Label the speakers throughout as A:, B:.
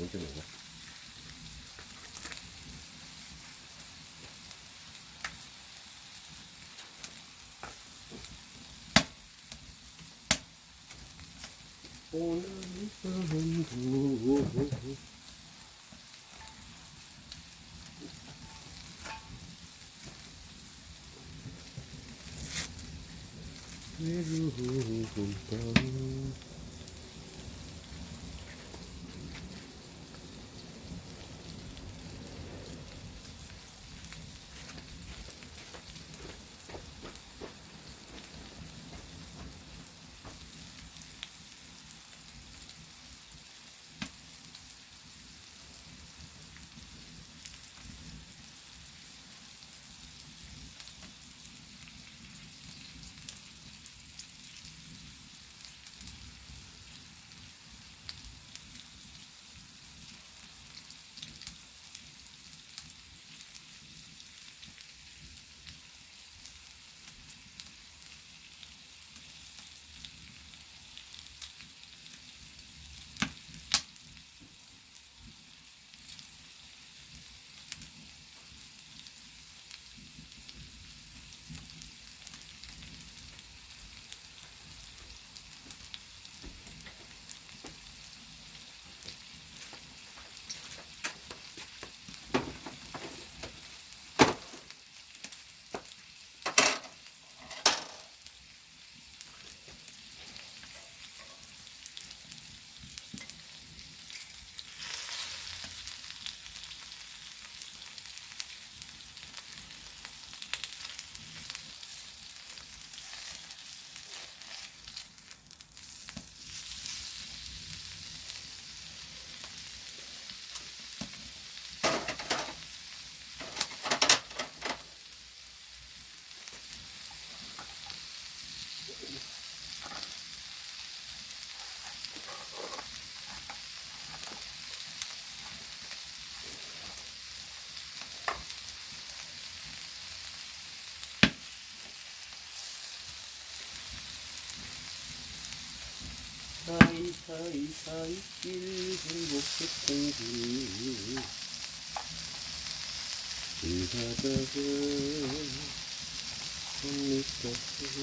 A: 이번 주인가? 오늘 밤도 외로운 밤 사이사이사이 길 행복했던 길 가다가 꽃잎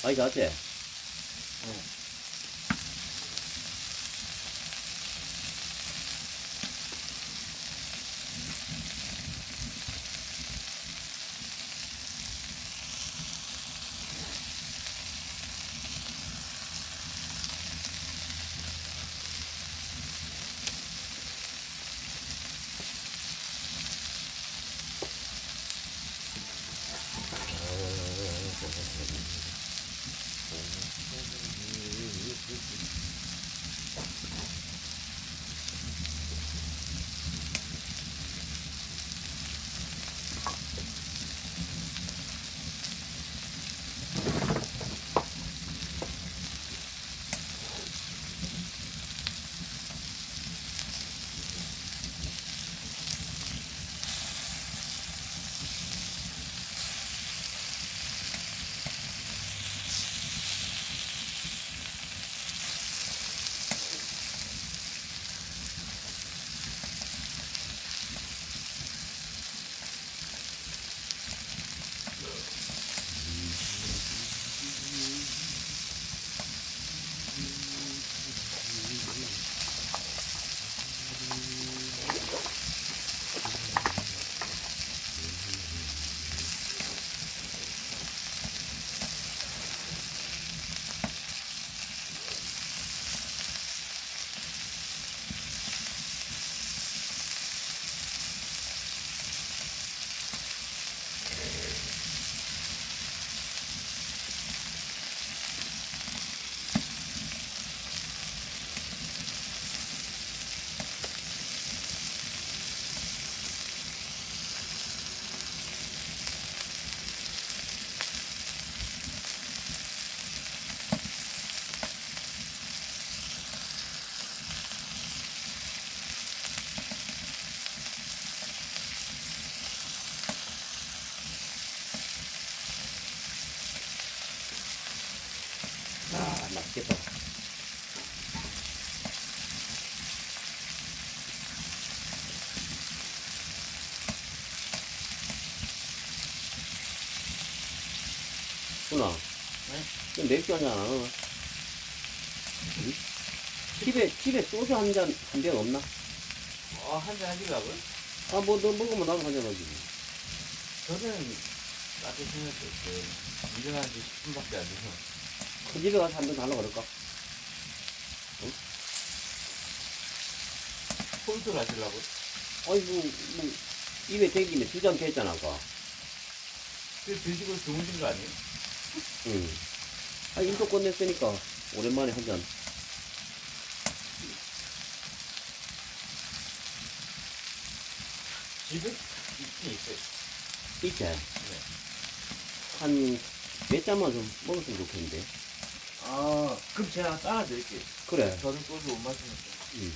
A: 아이 나한테 아, 맛있겠다. 누나,
B: 네?
A: 좀 맥주 한잔 안 하나? 집에 소주 한 병 없나?
B: 한잔 하시려고요?
A: 아, 뭐, 너 먹으면 나도 한잔 하지.
B: 저는 나도 생각했어요. 일어난 지 10분밖에 안 돼서.
A: 그 집에 가서 한 병 달라고 그럴까?
B: 홀술 하시려고요?
A: 아니, 뭐, 입에 대기면 두 잔 했잖아, 아까.
B: 그 드시고 주무신 거 아니에요?
A: 응. 아, 인도 끝냈으니까, 오랜만에 한 잔.
B: 집에? 있긴 있어요.
A: 있지?
B: 네.
A: 한, 몇 잔만 좀 먹었으면 좋겠는데.
B: 그럼 제가 따라 드릴게요.
A: 그래.
B: 저는 소주 못 마시니까.
A: 응.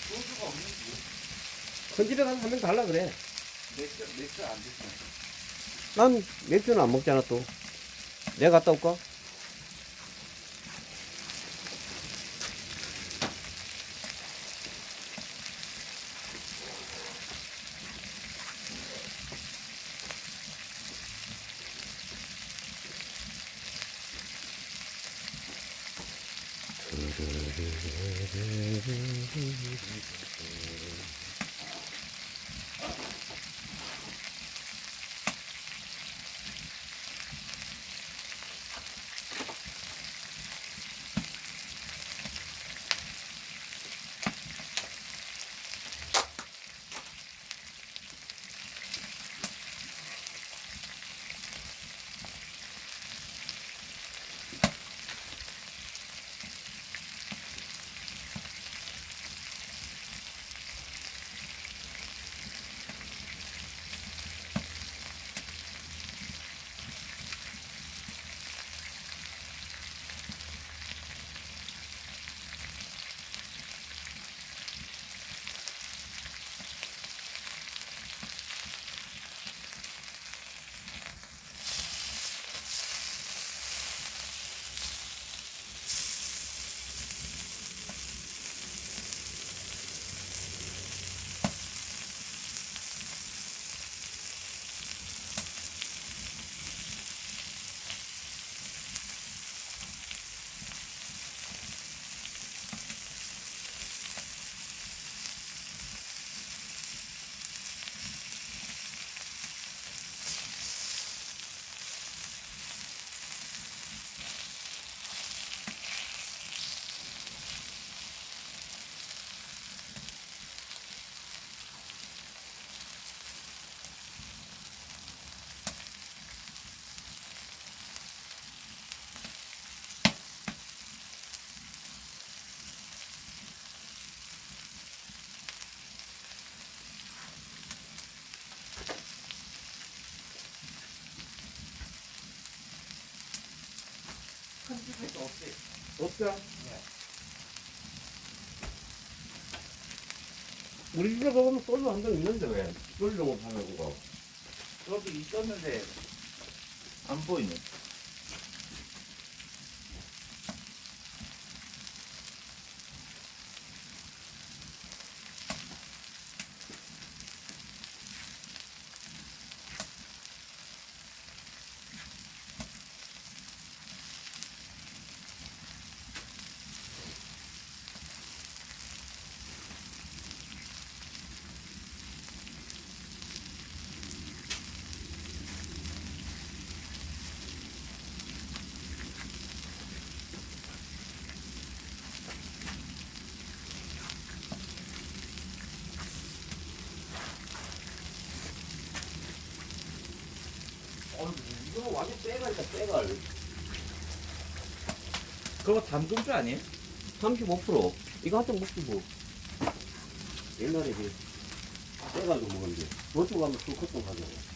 B: 소주가 없는지.
A: 큰 집에 가서 한 병 달라 그래.
B: 맥주 안 드시나요?
A: 난 맥주는 안 먹잖아, 또. 내가 갔다 올까?
B: 큰 집에도 없어요.
A: 없어.
B: 네.
A: 우리 집에 가보면 소주 한 병 있는데 왜? 소주 좀 파는 거.
B: 저도 있었는데 안 보이네.
A: 빼갈
B: 그거 담금주 아니에요?
A: 35%. 이거 한잔 먹지 뭐. 옛날에 그 빼가지고 먹었는데 저쪽 가면 또 컸던 가져고.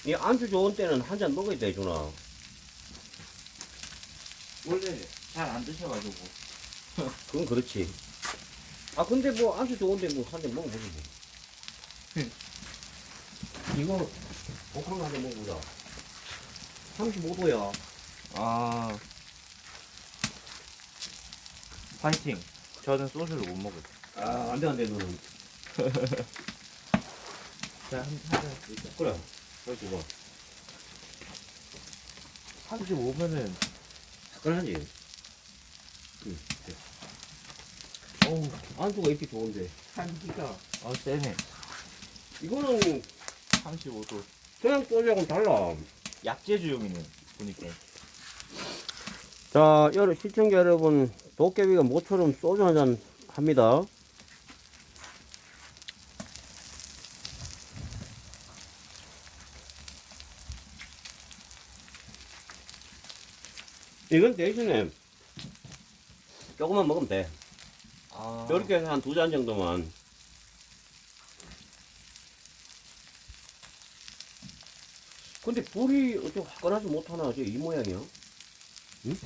A: 이 안주 좋은 때는 한 잔 먹어야 되구나.
B: 원래 잘 안 드셔가지고.
A: 그건 그렇지. 아 근데 뭐 안주 좋은데 뭐 한 잔 먹어보지 뭐. 이거 복한 한잔 먹어보자. 35도야.
B: 아. 파이팅. 저는 소주를 못 먹어요.
A: 아 안돼 안돼 너는.
B: 자, 한잔 드릴게요.
A: 그래. 그렇지 뭐.
B: 35면은,
A: 화끈하지.
B: 어우,
A: 안주가 이렇게 좋은데.
B: 향기가. 세네.
A: 이거는
B: 35도.
A: 그냥 소주하고는 달라.
B: 약재주용이네, 보니까.
A: 자, 시청자 여러분, 도깨비가 모처럼 소주 한잔 합니다. 이건 대신에 조금만 먹으면 돼.
B: 아.
A: 이렇게 해서 한 2잔 정도만. 근데 불이 어떻게 화끈하지 못하나, 이 모양이야? 응?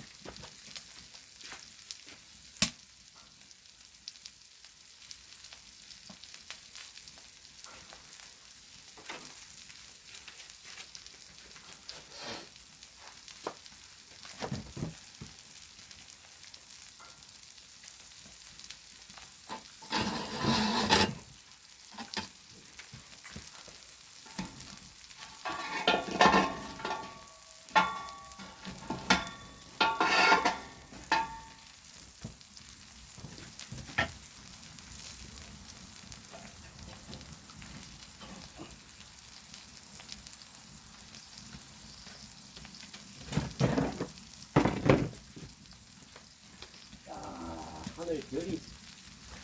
A: 하늘 별이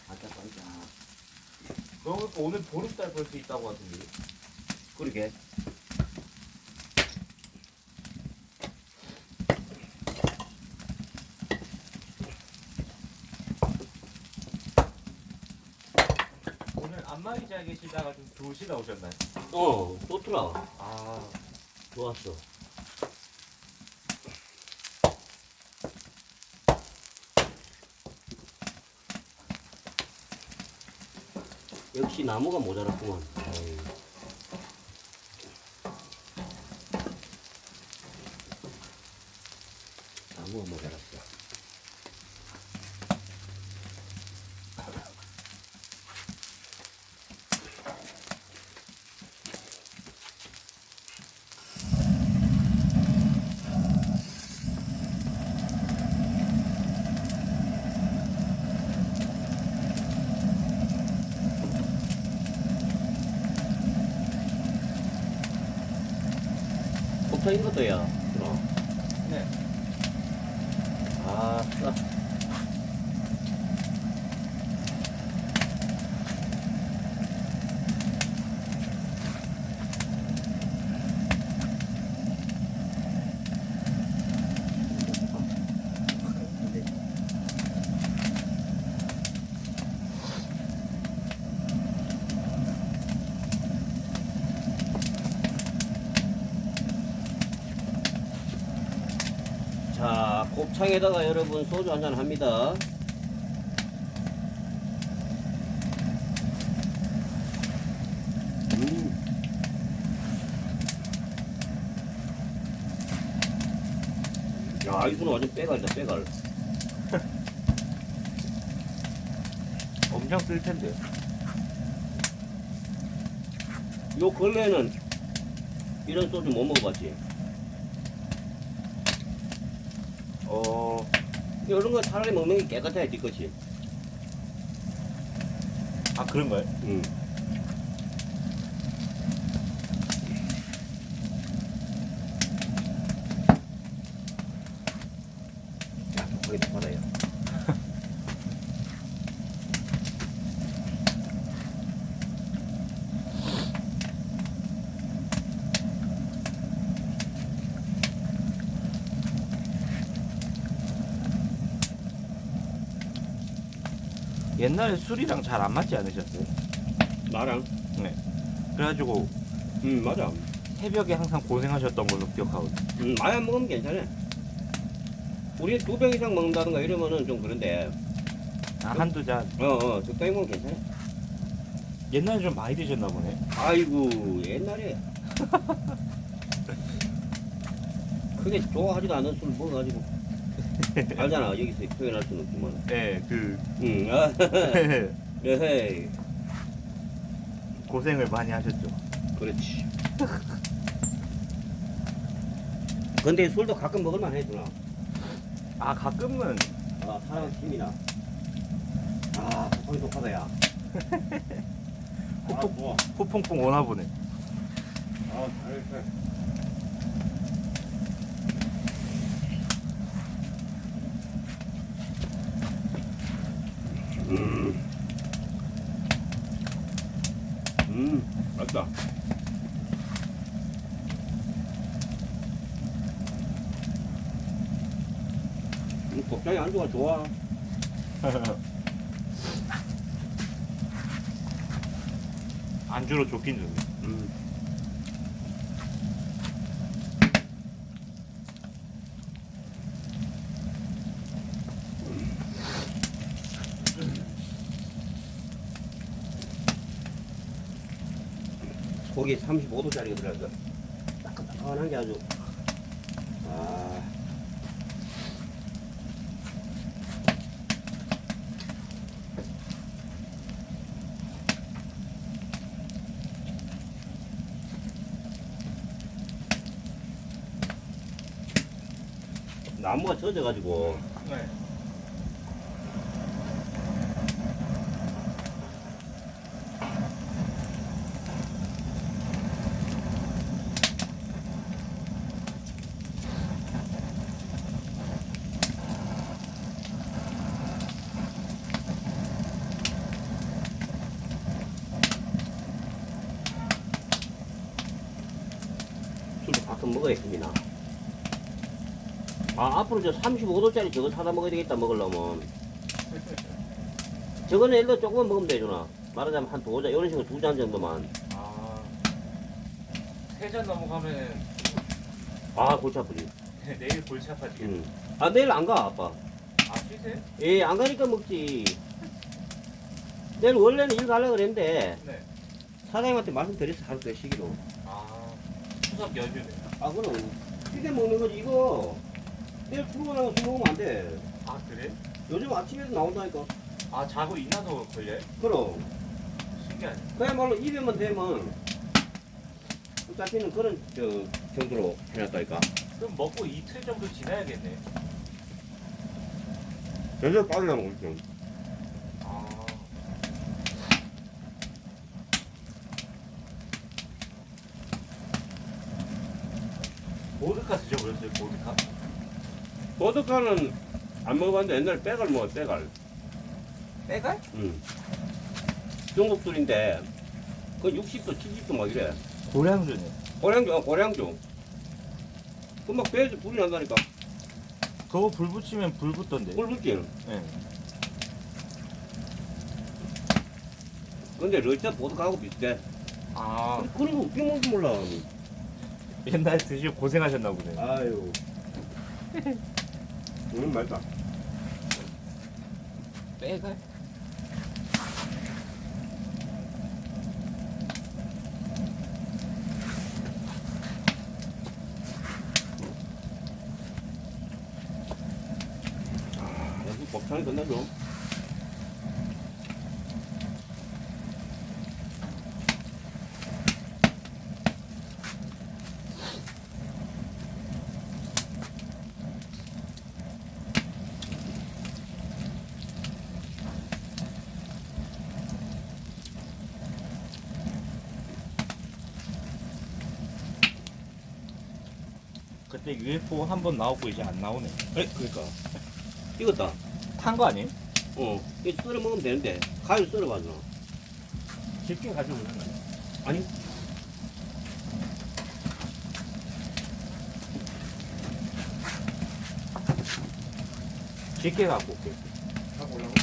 A: 반짝반짝.
B: 그러니까 오늘 보름달 볼 수 있다고 하던데.
A: 그러게.
B: 오늘 안마기 잘 계시다가 좀 조시다 오셨나요?
A: 좋더라.
B: 아.
A: 좋았어. 역시 나무가 모자랐구만. 아이. 나무가 모자랐어. 곱창인 것도야. 그럼.
B: 네.
A: 아, 싸. 자, 곱창에다가 여러분 소주 한잔 합니다. 야, 이거는 완전 빼갈이다, 빼갈.
B: 엄청 쓸 텐데.
A: 요 근래에는 이런 소주 못 먹어봤지? 이런 거 차라리 먹는 게 깨끗해, 뒤끝이.
B: 아 그런가요?
A: 응. 야, 거기 더 받아요.
B: 옛날에 술이랑 잘 안 맞지 않으셨어요?
A: 나랑?
B: 네. 그래가지고
A: 응, 맞아.
B: 새벽에 항상 고생하셨던 걸로 기억하거든요.
A: 많이 안 먹으면 괜찮아. 우리 2병 이상 먹는다든가 이러면은 좀 그런데,
B: 아, 한두 잔.
A: 적당히 먹으면 괜찮아.
B: 옛날에 좀 많이 드셨나 보네.
A: 아이고, 옛날에. 크게 좋아하지도 않은 술 먹어가지고. 알잖아, 여기서 표현할 수는 없지만.
B: 네,
A: 응, 에헤이.
B: 고생을 많이 하셨죠.
A: 그렇지. 근데 술도 가끔 먹을만 해, 누나.
B: 아, 가끔은
A: 아, 사람 힘이나. 아, 거기 독하다, 야. 아, 좋아.
B: 후퐁퐁 오나 보네.
A: 아, 잘했어. 맛있다. 곱창이 안주가 좋아.
B: 안주로 좋긴 좋네.
A: 고기 35도짜리가 들어가서 따끈따끈한 게 아주. 아. 나무가 젖어가지고.
B: 네.
A: 술도 가끔 먹어야겠습니다. 아, 앞으로 저 35도짜리 저거 사다 먹어야 되겠다, 먹으려면. 저거는 일로 조금만 먹으면 되잖아. 말하자면 한 2잔, 이런 식으로 2잔 정도만.
B: 아, 3잔 넘어가면
A: 아, 골치 아프지.
B: 내일 골치 아파지겠네.
A: 아, 내일 안 가, 아빠.
B: 아, 쉬세요?
A: 예, 안 가니까 먹지. 내일 원래는 일 가려고 그랬는데,
B: 네.
A: 사장님한테 말씀드렸어, 하루 더 쉬기로.
B: 아, 추석 연휴네.
A: 아, 그럼, 쉽게 먹는 거지, 이거. 내일 출근하고 술 먹으면 안 돼.
B: 아, 그래?
A: 요즘 아침에도 나온다니까.
B: 아, 자고 일어나서 걸려요?
A: 그럼.
B: 신기하네.
A: 그야말로 입에만 대면, 잡히는 그런, 정도로 해놨다니까.
B: 그럼 먹고 이틀 정도 지나야겠네.
A: 전혀 빠르려면 그렇죠.
B: 아, 보드카 드셔보셨어요? 보드카?
A: 보드카는 안 먹어봤는데 옛날에 빼갈 먹어, 빼갈.
B: 빼갈?
A: 응. 중국 술인데, 그 60도, 70도 막 이래.
B: 고량주네.
A: 고량주, 고량주. 그 막 배에서 불이 난다니까.
B: 그거 불 붙이면 불 붙던데.
A: 불 붙지?
B: 네.
A: 근데 러시아 보드카하고 비슷해.
B: 아,
A: 그런 거 웃긴 건지 몰라.
B: 옛날에 드시고 고생하셨나 보네.
A: 아유. 맛있다.
B: 빼갈?
A: 여기 곱창이 끝나죠?
B: 근데 UFO 한 번 나오고 이제 안 나오네.
A: 그러니까 익었다.
B: 탄 거 아니에요?
A: 이거 썰어 먹으면 되는데 가위 썰어봐 너.
B: 집게 가지고 오는 거야.
A: 아니
B: 집게 갖고 올게.
A: 갖고 오라고?